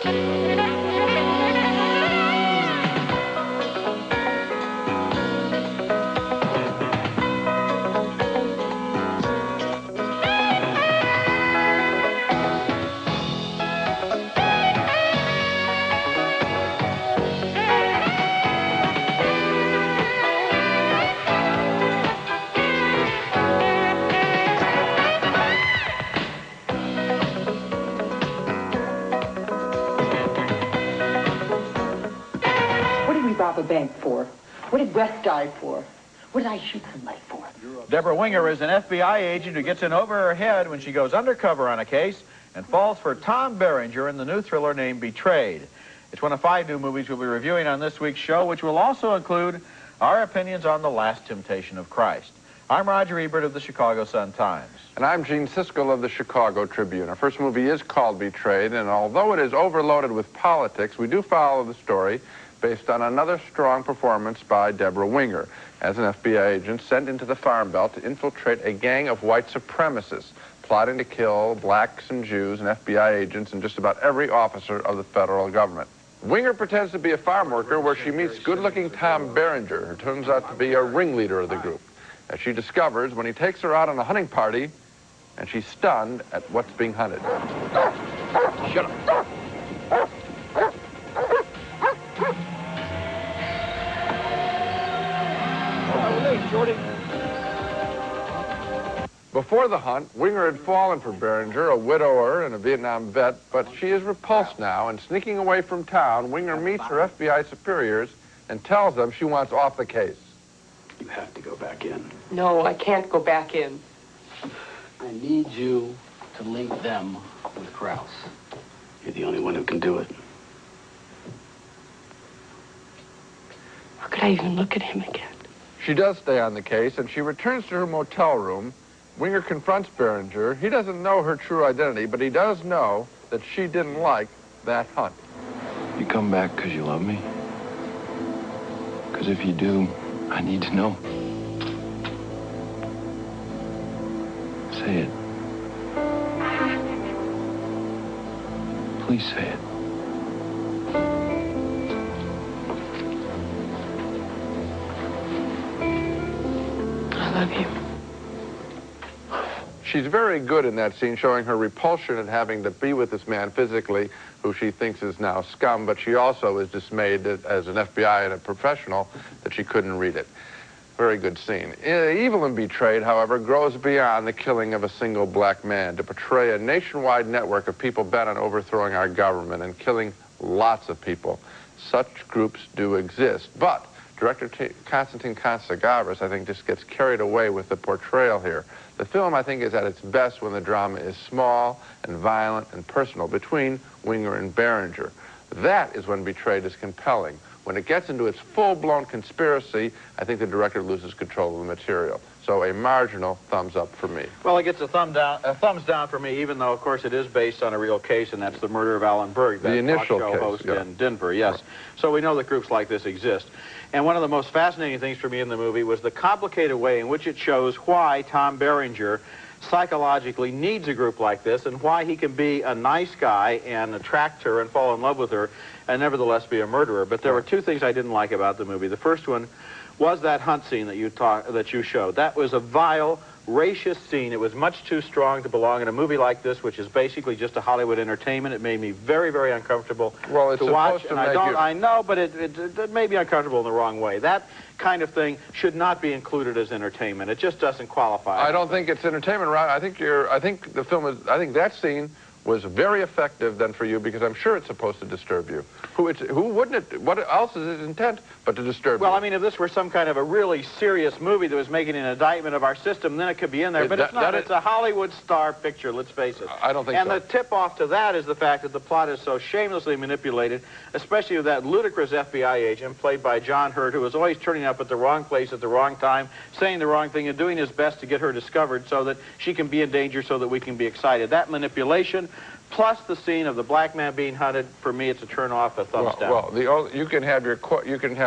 Rob a bank for? What did West die for? What did I shoot somebody for? Deborah Winger is an FBI agent who gets in over her head when she goes undercover on a case and falls for Tom Berenger in the new thriller named Betrayed. It's one of 5 new movies we'll be reviewing on this week's show, which will also include our opinions on The Last Temptation of Christ. I'm Roger Ebert of the Chicago Sun-Times. And I'm Gene Siskel of the Chicago Tribune. Our first movie is called Betrayed, and although it is overloaded with politics, we do follow the story based on another strong performance by Deborah Winger as an FBI agent sent into the Farm Belt to infiltrate a gang of white supremacists plotting to kill blacks and Jews and FBI agents and just about every officer of the federal government. Winger pretends to be a farm worker where she meets good-looking Tom Berenger, who turns out to be a ringleader of the group, as she discovers when he takes her out on a hunting party and she's stunned at what's being hunted. Shut up. Jordy. Before the hunt, Winger had fallen for Berenger, a widower and a Vietnam vet, but she is repulsed now, and sneaking away from town, Winger meets her FBI superiors and tells them she wants off the case. You have to go back in. No, I can't go back in. I need you to link them with Krause. You're the only one who can do it. How could I even look at him again? She does stay on the case, and she returns to her motel room. Winger confronts Berenger. He doesn't know her true identity, but he does know that she didn't like that hunt. You come back because you love me? Because if you do, I need to know. Say it. Please say it. I love you. She's very good in that scene, showing her repulsion at having to be with this man physically, who she thinks is now scum, but she also is dismayed that, as an FBI and a professional, that she couldn't read it. Very good scene. Evil in Betrayed, however, grows beyond the killing of a single black man to portray a nationwide network of people bent on overthrowing our government and killing lots of people. Such groups do exist, but Director Konstantin Kontsagavras, I think, just gets carried away with the portrayal here. The film, I think, is at its best when the drama is small and violent and personal between Winger and Berenger. That is when Betrayed is compelling. When it gets into its full-blown conspiracy, I think the director loses control of the material. So a marginal thumbs up for me. Well, it gets a thumbs down for me, even though, of course, it is based on a real case, and that's the murder of Alan Berg, that initial talk show case, host yeah. in Denver, yes. Right. So we know that groups like this exist. And one of the most fascinating things for me in the movie was the complicated way in which it shows why Tom Berenger psychologically needs a group like this and why he can be a nice guy and attract her and fall in love with her and nevertheless be a murderer. But there were 2 things I didn't like about the movie. The first one was that hunt scene that you showed. That was a vile, racist scene. It was much too strong to belong in a movie like this, which is basically just a Hollywood entertainment. It made me very, very uncomfortable to watch. And I know, but it made me uncomfortable in the wrong way. That kind of thing should not be included as entertainment. It just doesn't qualify. I don't think it's entertainment, Ron. I think that scene was very effective then for you, because I'm sure it's supposed to disturb you. Who wouldn't it? What else is its intent but to disturb you? Well, I mean, if this were some kind of a really serious movie that was making an indictment of our system, then it could be in there. But it's not. It's a Hollywood star picture, let's face it. I don't think so. And the tip-off to that is the fact that the plot is so shamelessly manipulated, especially with that ludicrous FBI agent played by John Hurt, who was always turning up at the wrong place at the wrong time, saying the wrong thing and doing his best to get her discovered so that she can be in danger so that we can be excited. That manipulation plus the scene of the black man being hunted, for me, it's a turn off, a thumbs down. Well, you can have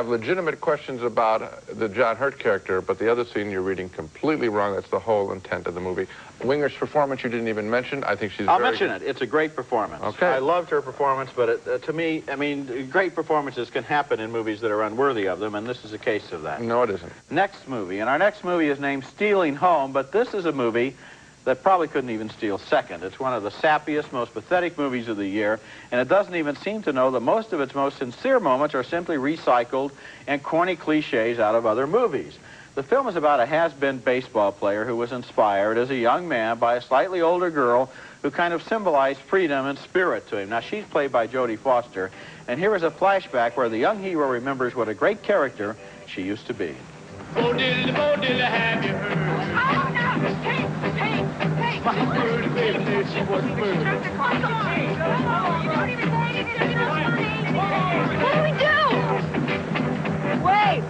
legitimate questions about the John Hurt character, but the other scene you're reading completely wrong. That's the whole intent of the movie. Winger's performance you didn't even mention. I think she's I'll mention it. It's a great performance. Okay. I loved her performance, but to me, I mean, great performances can happen in movies that are unworthy of them, and this is a case of that. No, it isn't. Next movie, and our next movie is named Stealing Home, but this is a movie that probably couldn't even steal second. It's one of the sappiest, most pathetic movies of the year, and it doesn't even seem to know that most of its most sincere moments are simply recycled and corny cliches out of other movies. The film is about a has-been baseball player who was inspired as a young man by a slightly older girl who kind of symbolized freedom and spirit to him. Now, she's played by Jodie Foster, and here is a flashback where the young hero remembers what a great character she used to be. Bo diddly, have you heard? Oh, no! Hey! My word, baby, she was murdered. Come on! You don't even say anything. You don't say anything. What do we do? Wait!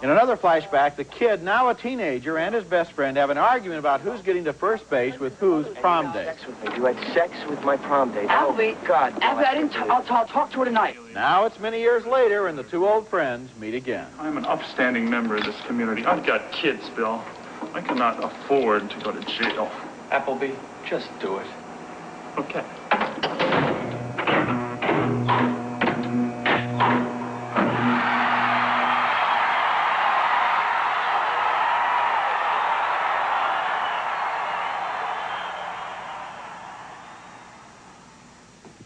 In another flashback, the kid, now a teenager, and his best friend have an argument about who's getting to first base with whose prom date. You had sex with my prom date. Albie, God. Albie, I didn't. I'll talk to her tonight. Now it's many years later, and the two old friends meet again. I'm an upstanding member of this community. I've got kids, Bill. I cannot afford to go to jail. Appleby, just do it. Okay.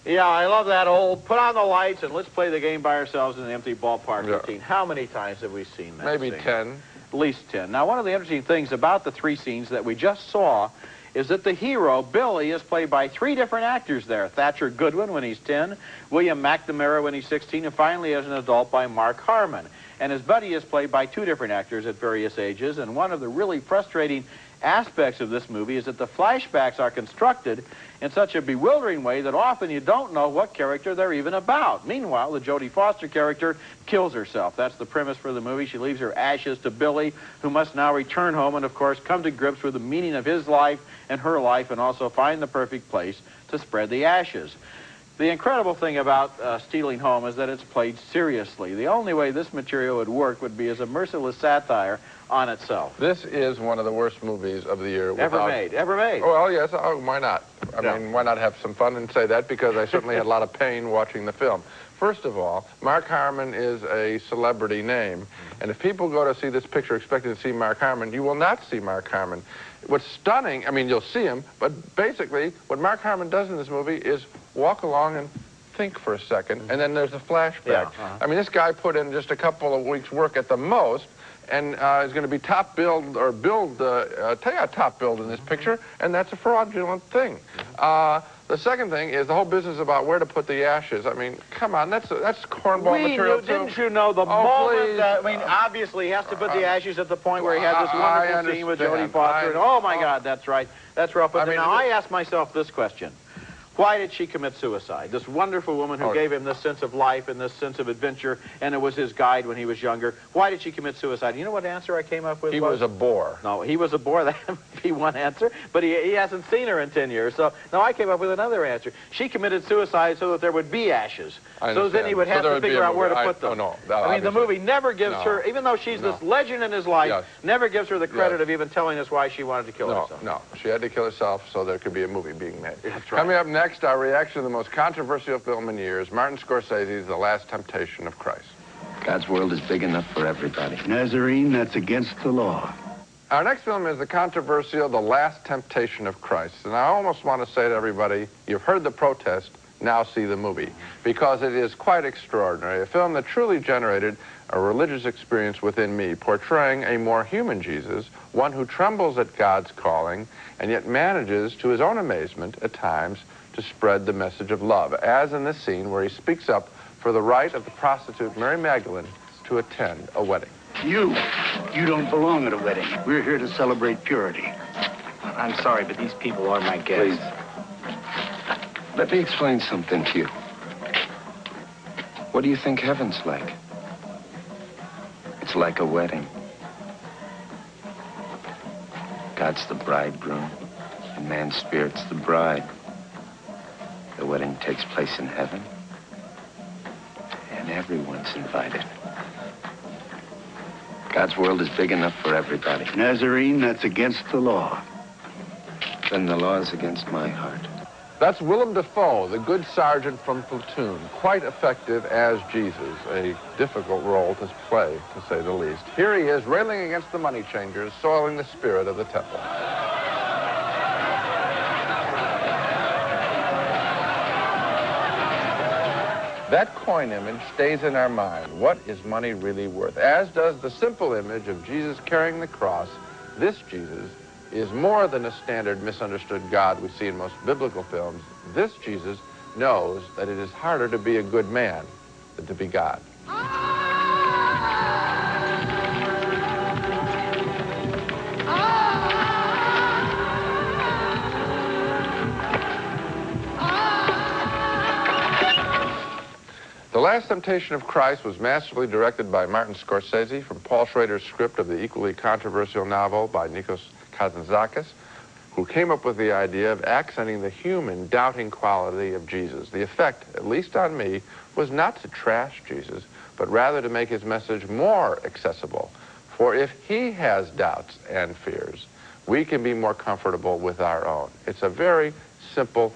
Yeah, I love that old put on the lights and let's play the game by ourselves in an empty ballpark routine. How many times have we seen that Maybe scene? 10. At least 10. Now, one of the interesting things about the three scenes that we just saw is that the hero, Billy, is played by three different actors there. Thatcher Goodwin when he's 10, William McNamara when he's 16, and finally as an adult by Mark Harmon. And his buddy is played by two different actors at various ages, and one of the really frustrating aspects of this movie is that the flashbacks are constructed in such a bewildering way that often you don't know what character they're even about. Meanwhile, the Jodie Foster character kills herself. That's the premise for the movie. She leaves her ashes to Billy, who must now return home and, of course, come to grips with the meaning of his life and her life and also find the perfect place to spread the ashes. The incredible thing about Stealing Home is that it's played seriously. The only way this material would work would be as a merciless satire on itself. This is one of the worst movies of the year. Ever made. Well, yes. Oh, why not? I mean, why not have some fun and say that? Because I certainly had a lot of pain watching the film. First of all, Mark Harmon is a celebrity name. And if people go to see this picture expecting to see Mark Harmon, you will not see Mark Harmon. What's stunning, I mean, you'll see him, but basically what Mark Harmon does in this movie is walk along and think for a second, and then there's a flashback. I mean, this guy put in just a couple of weeks' work at the most, and is going to be top billed top billed in this picture, and that's a fraudulent thing. The second thing is the whole business about where to put the ashes. I mean, come on, that's cornball material too. Didn't you know the moment that, I mean, obviously he has to put the ashes at the point where he had this wonderful scene with Jodie Foster. Oh my God, that's right. That's rough. But now I ask myself this question. Why did she commit suicide? This wonderful woman who gave him this sense of life and this sense of adventure, and it was his guide when he was younger. Why did she commit suicide? You know what answer I came up with? He was a bore. No, he was a bore. That would be one answer. But he hasn't seen her in 10 years. So now I came up with another answer. She committed suicide so that there would be ashes. So then he would have to figure out where to put them. I mean, the movie never gives her, even though she's this legend in his life, never gives her the credit of even telling us why she wanted to kill herself. No, she had to kill herself so there could be a movie being made. That's right. Coming up next, our reaction to the most controversial film in years, Martin Scorsese's The Last Temptation of Christ. God's world is big enough for everybody. Nazarene, that's against the law. Our next film is the controversial The Last Temptation of Christ. And I almost want to say to everybody, you've heard the protest, now see the movie. Because it is quite extraordinary. A film that truly generated a religious experience within me, portraying a more human Jesus, one who trembles at God's calling, and yet manages, to his own amazement, at times, to spread the message of love, as in this scene where he speaks up for the right of the prostitute Mary Magdalene to attend a wedding. You don't belong at a wedding. We're here to celebrate purity. I'm sorry, but these people are my guests. Please. Let me explain something to you. What do you think heaven's like? It's like a wedding. God's the bridegroom, and man's spirit's the bride. The wedding takes place in heaven, and everyone's invited. God's world is big enough for everybody. Nazarene, that's against the law. Then the law is against my heart. That's Willem Dafoe, the good sergeant from Platoon. Quite effective as Jesus, a difficult role to play, to say the least. Here he is, railing against the money changers, soiling the spirit of the temple. That coin image stays in our mind. What is money really worth? As does the simple image of Jesus carrying the cross. This Jesus is more than a standard misunderstood God we see in most biblical films. This Jesus knows that it is harder to be a good man than to be God. The Last Temptation of Christ was masterfully directed by Martin Scorsese from Paul Schrader's script of the equally controversial novel by Nikos Kazantzakis, who came up with the idea of accenting the human, doubting quality of Jesus. The effect, at least on me, was not to trash Jesus, but rather to make his message more accessible. For if he has doubts and fears, we can be more comfortable with our own. It's a very simple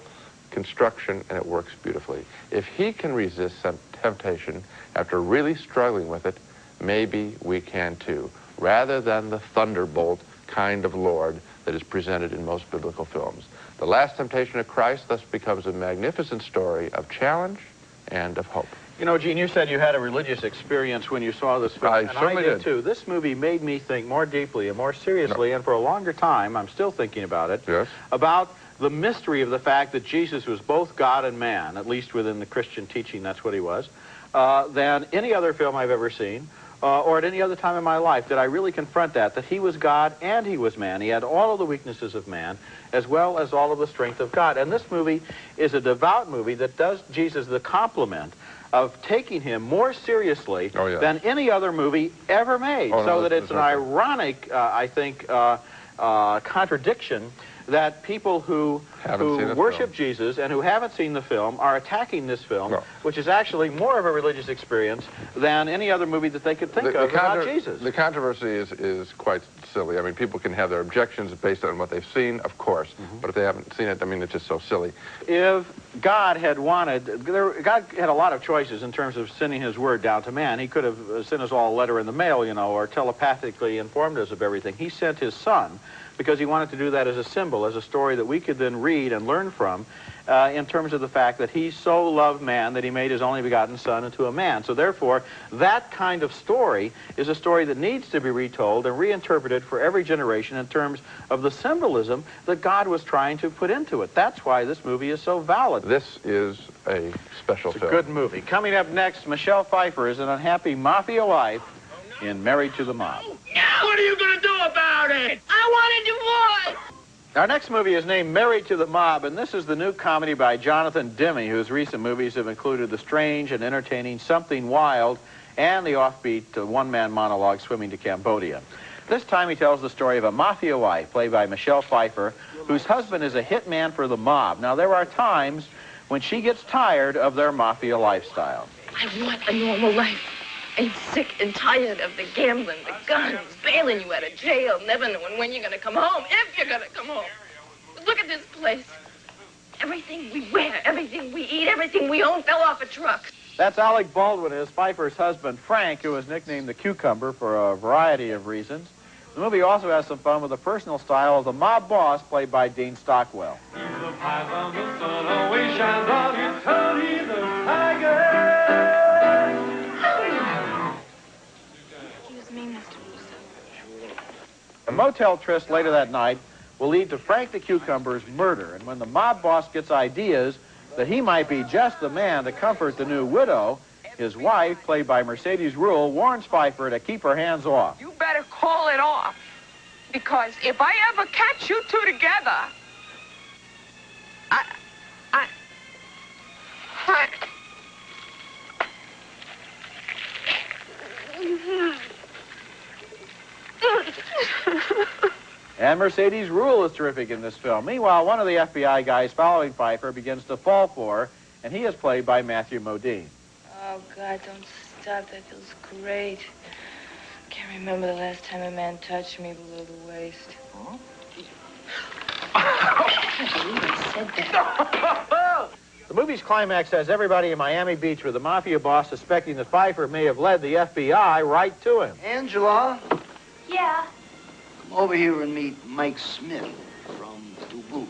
construction, and it works beautifully. If he can resist some temptation after really struggling with it, maybe we can too, rather than the thunderbolt kind of Lord that is presented in most biblical films. The Last Temptation of Christ thus becomes a magnificent story of challenge and of hope. You know, Gene, you said you had a religious experience when you saw this film. I certainly did too. This movie made me think more deeply and more seriously, and for a longer time, I'm still thinking about it, Yes. about the mystery of the fact that Jesus was both God and man, at least within the Christian teaching, that's what he was, than any other film I've ever seen, or at any other time in my life. Did I really confront that he was God and he was man. He had all of the weaknesses of man, as well as all of the strength of God. And this movie is a devout movie that does Jesus the compliment of taking him more seriously than any other movie ever made. So that it's an ironic, I think, contradiction that people who worship Jesus and who haven't seen the film are attacking this film, which is actually more of a religious experience than any other movie that they could think of about Jesus. The controversy is quite silly. I mean, people can have their objections based on what they've seen, of course, but if they haven't seen it, I mean, it's just so silly. If God had wanted, God had a lot of choices in terms of sending his word down to man. He could have sent us all a letter in the mail, you know, or telepathically informed us of everything. He sent his son because he wanted to do that as a symbol, as a story that we could then read and learn from in terms of the fact that he so loved man that he made his only begotten son into a man. So therefore, that kind of story is a story that needs to be retold and reinterpreted for every generation in terms of the symbolism that God was trying to put into it. That's why this movie is so valid. This is a special film. It's a good movie. Coming up next, Michelle Pfeiffer is an unhappy mafia wife in Married to the Mob. What are you going to do about it? I want a divorce. Our next movie is named Married to the Mob, and this is the new comedy by Jonathan Demme, whose recent movies have included the strange and entertaining Something Wild and the offbeat one-man monologue Swimming to Cambodia. This time he tells the story of a mafia wife, played by Michelle Pfeiffer, whose husband is a hitman for the mob. Now, there are times when she gets tired of their mafia lifestyle. I want a normal life. I'm sick and tired of the gambling, the guns, bailing you out of jail, never knowing when you're going to come home, if you're going to come home. Look at this place. Everything we wear, everything we eat, everything we own fell off a truck. That's Alec Baldwin as Pfeiffer's husband, Frank, who is nicknamed the Cucumber for a variety of reasons. The movie also has some fun with the personal style of the mob boss, played by Dean Stockwell. A motel tryst later that night will lead to Frank the Cucumber's murder, and when the mob boss gets ideas that he might be just the man to comfort the new widow, his wife, played by Mercedes Ruehl, warns Pfeiffer to keep her hands off. You better call it off, because if I ever catch you two together, And Mercedes Ruehl is terrific in this film. Meanwhile, one of the FBI guys following Pfeiffer begins to fall for her, and he is played by Matthew Modine. Oh, God, don't stop. That feels great. Can't remember the last time a man touched me below the waist. Huh? I can't believe I said that. The movie's climax has everybody in Miami Beach with the mafia boss suspecting that Pfeiffer may have led the FBI right to him. Angela, Yeah. come over here and meet Mike Smith from Dubuque.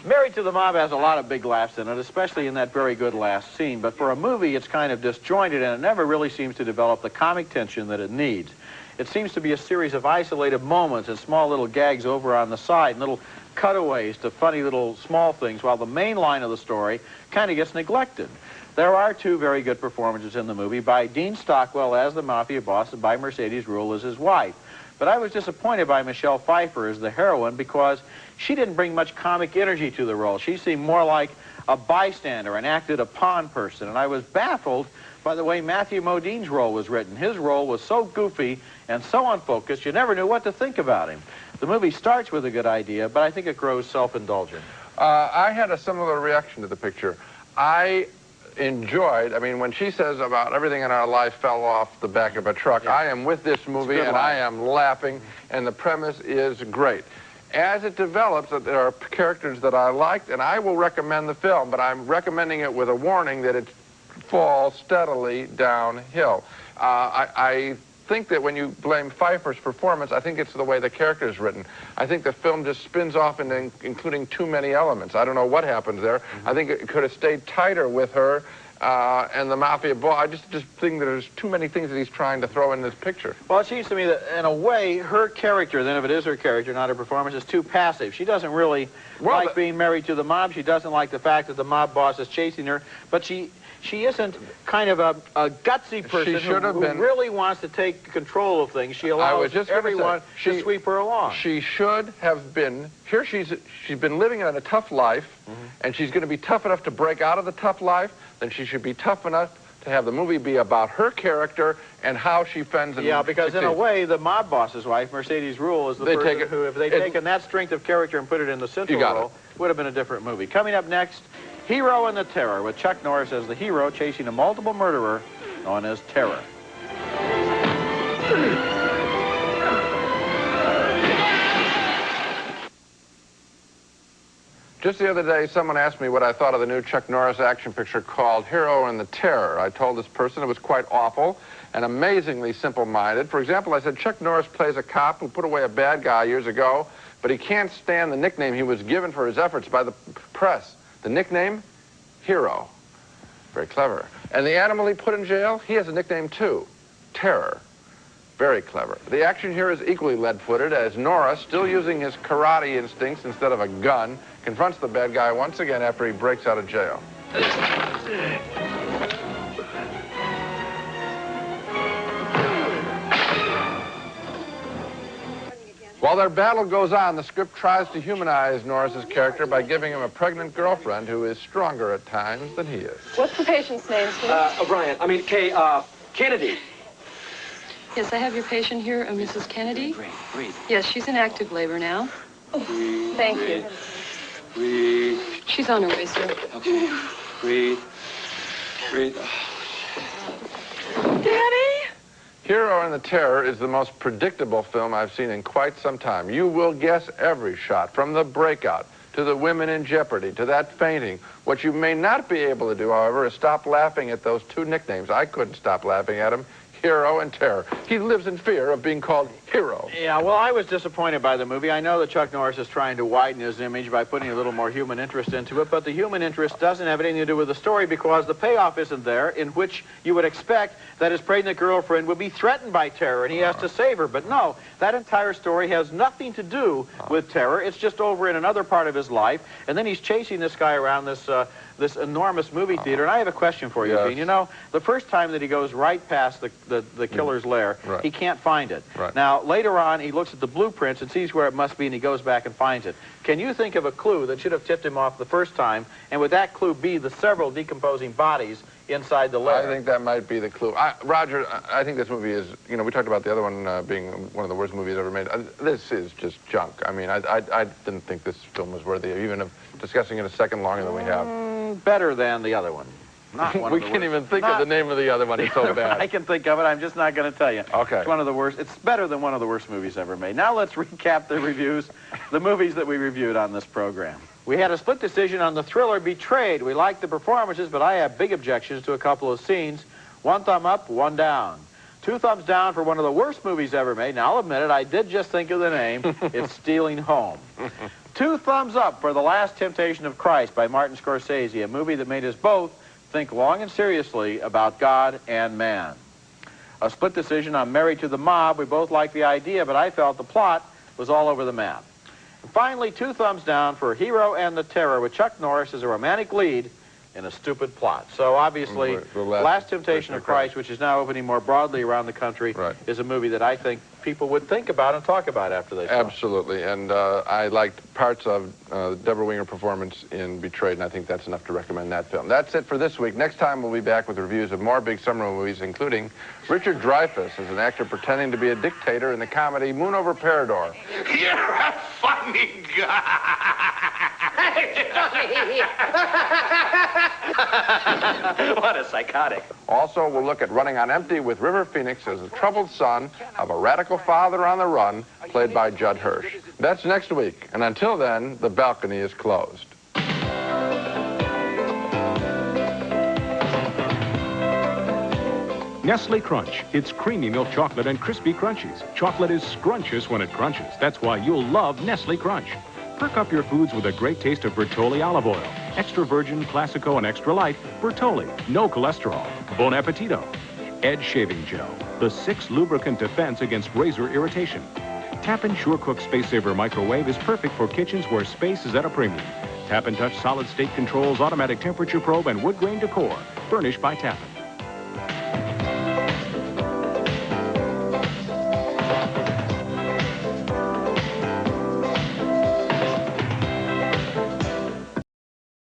Married to the Mob has a lot of big laughs in it, especially in that very good last scene. But for a movie, it's kind of disjointed, and it never really seems to develop the comic tension that it needs. It seems to be a series of isolated moments and small little gags over on the side, and little cutaways to funny little small things, while the main line of the story kind of gets neglected. There are two very good performances in the movie by Dean Stockwell as the mafia boss and by Mercedes Ruehl as his wife. But I was disappointed by Michelle Pfeiffer as the heroine because she didn't bring much comic energy to the role. She seemed more like a bystander, an acted-upon person, and I was baffled by the way Matthew Modine's role was written. His role was so goofy and so unfocused, you never knew what to think about him. The movie starts with a good idea, but I think it grows self-indulgent. I had a similar reaction to the picture. I enjoyed, I mean, when she says about everything in our life fell off the back of a truck, I am with this movie and I am laughing, and the premise is great. As it develops, there are characters that I liked, and I will recommend the film, but I'm recommending it with a warning that it falls steadily downhill. I think that when you blame Pfeiffer's performance, I think it's the way the character is written. I think the film just spins off into including too many elements. I don't know what happens there. I think it could have stayed tighter with her and the mafia boss. I just think that there's too many things that he's trying to throw in this picture. Well, it seems to me that, in a way, her character, then if it is her character, not her performance, is too passive. She doesn't really like being married to the mob. She doesn't like the fact that the mob boss is chasing her. But she isn't kind of a gutsy person who really wants to take control of things. She allows everyone to sweep her along. She should have been, here she's been living in a tough life, and she's going to be tough enough to break out of the tough life, then she should be tough enough to have the movie be about her character and how she fends and because succeeds. in a way, the mob boss's wife, Mercedes Ruehl, is the person who, if they'd taken that strength of character and put it in the central role, would have been a different movie. Coming up next, Hero and the Terror, with Chuck Norris as the hero chasing a multiple murderer known as Terror. Just the other day, someone asked me what I thought of the new Chuck Norris action picture called Hero and the Terror. I told this person it was quite awful and amazingly simple-minded. For example, I said, Chuck Norris plays a cop who put away a bad guy years ago, but he can't stand the nickname he was given for his efforts by the press. The nickname? Hero. Very clever. And the animal he put in jail? He has a nickname, too. Terror. Very clever. The action here is equally lead-footed as Norris, still using his karate instincts instead of a gun, confronts the bad guy once again after he breaks out of jail. While their battle goes on, the script tries to humanize Norris's character by giving him a pregnant girlfriend who is stronger at times than he is. What's the patient's name, please? O'Brien. Kennedy. Yes, I have your patient here, Mrs. Kennedy. Breathe. Yes, she's in active labor now. Breathe. Thank you. Breathe. She's on her way, sir. Okay. Breathe. Breathe. Daddy! Hero and the Terror is the most predictable film I've seen in quite some time. You will guess every shot, from the breakout to the women in jeopardy to that fainting. What you may not be able to do, however, is stop laughing at those two nicknames. I couldn't stop laughing at them. Hero and Terror. He lives in fear of being called Hero. Yeah, well, I was disappointed by the movie. I know that Chuck Norris is trying to widen his image by putting a little more human interest into it, but the human interest doesn't have anything to do with the story because the payoff isn't there, in which you would expect that his pregnant girlfriend would be threatened by Terror and he has to save her. But no, that entire story has nothing to do with Terror. It's just over in another part of his life, and then he's chasing this guy around this enormous movie theater. And I have a question for you, Gene. You know, the first time that he goes right past the killer's lair, he can't find it. Now, later on, he looks at the blueprints and sees where it must be, and he goes back and finds it. Can you think of a clue that should have tipped him off the first time, and would that clue be the several decomposing bodies inside the lair. I think that might be the clue. Roger, I think this movie is, you know, we talked about the other one being one of the worst movies ever made. This is just junk. I mean, I didn't think this film was worthy even of discussing it a second longer than we have. Better than the other one. Not one we of the can't worst. even think of the name of the other one. It's so bad. I can think of it. I'm just not going to tell you. Okay. It's one of the worst. It's better than one of the worst movies ever made. Now let's recap the reviews, the movies that we reviewed on this program. We had a split decision on the thriller Betrayed. We liked the performances, but I have big objections to a couple of scenes. 1 thumb up, 1 down. 2 thumbs down for one of the worst movies ever made. Now, I'll admit it, I did just think of the name. It's Stealing Home. 2 thumbs up for The Last Temptation of Christ by Martin Scorsese, a movie that made us both think long and seriously about God and man. A split decision on Married to the Mob. We both liked the idea, but I felt the plot was all over the map. And finally, 2 thumbs down for Hero and the Terror with Chuck Norris as a romantic lead in a stupid plot. So obviously, The Last Temptation of Christ, which is now opening more broadly around the country, is a movie that I think people would think about and talk about after they saw it. Absolutely, and I liked parts of Deborah Winger performance in Betrayed, and I think that's enough to recommend that film. That's it for this week. Next time we'll be back with reviews of more big summer movies, including Richard Dreyfuss as an actor pretending to be a dictator in the comedy Moon Over Parador. You're a funny guy. What a psychotic. Also, we'll look at Running on Empty with River Phoenix as the troubled son of a radical father on the run, played by Judd Hirsch. That's next week, and until then, the balcony is closed. Nestle Crunch. It's creamy milk chocolate and crispy crunchies. Chocolate is scrumptious when it crunches. That's why you'll love Nestle Crunch. Perk up your foods with a great taste of Bertolli olive oil. Extra virgin, Classico, and extra light. Bertolli. No cholesterol. Bon appetito. Edge shaving gel. The 6 lubricant defense against razor irritation. Tappan SureCook Space Saver Microwave is perfect for kitchens where space is at a premium. Tappan Touch solid state controls, automatic temperature probe, and wood grain decor. Furnished by Tappan.